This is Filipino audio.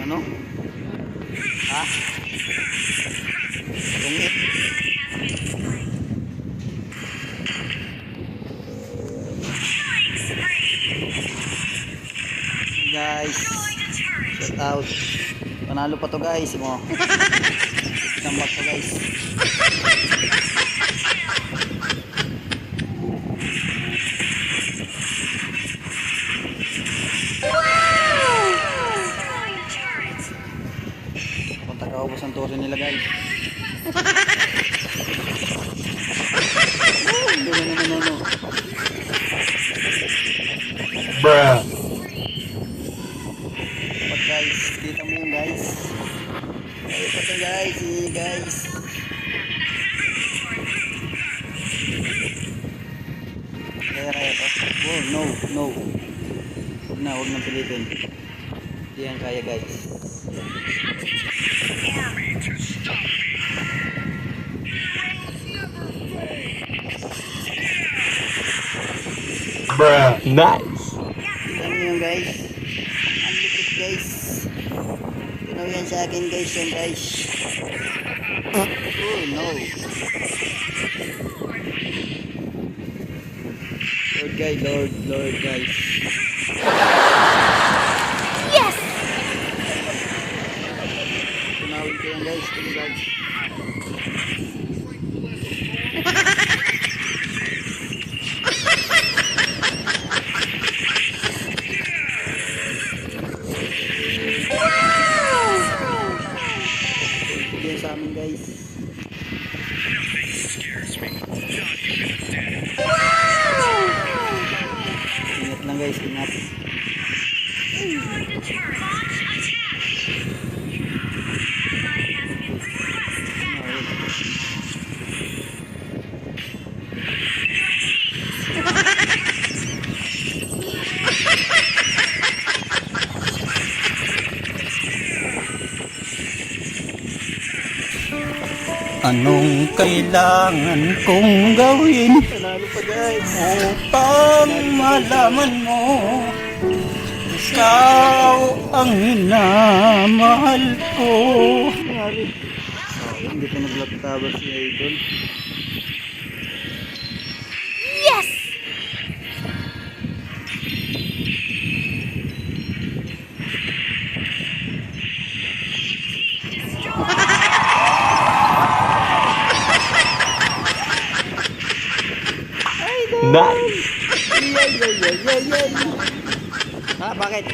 Ano? Ha? Tungit. Guys, shout out. Panalo pa to guys mo. Tambak to guys. Punta ka ubos ang turo nila guys. No. Bruh. Dapat guys, kita mo yun guys. Ayun pa to guys, guys. Kaya to. Oh, no. Huwag na pilitin. Hindi yan kaya guys. Bruh. Nice. Kita mo yun guys. Ang lupit guys. Tunaw yan sa akin guys yan guys. Oh no. Lord guys. Yes! Tunawin ko yan guys. Yan sa amin guys. Ingat lang guys, ingat. Anong kailangan kong gawin Panalo pa guys. upang malaman mo ikaw ang minamahal ko? Hindi pa naglaktaba si Idol. Yes! Nice. Yan. Ha, bakit?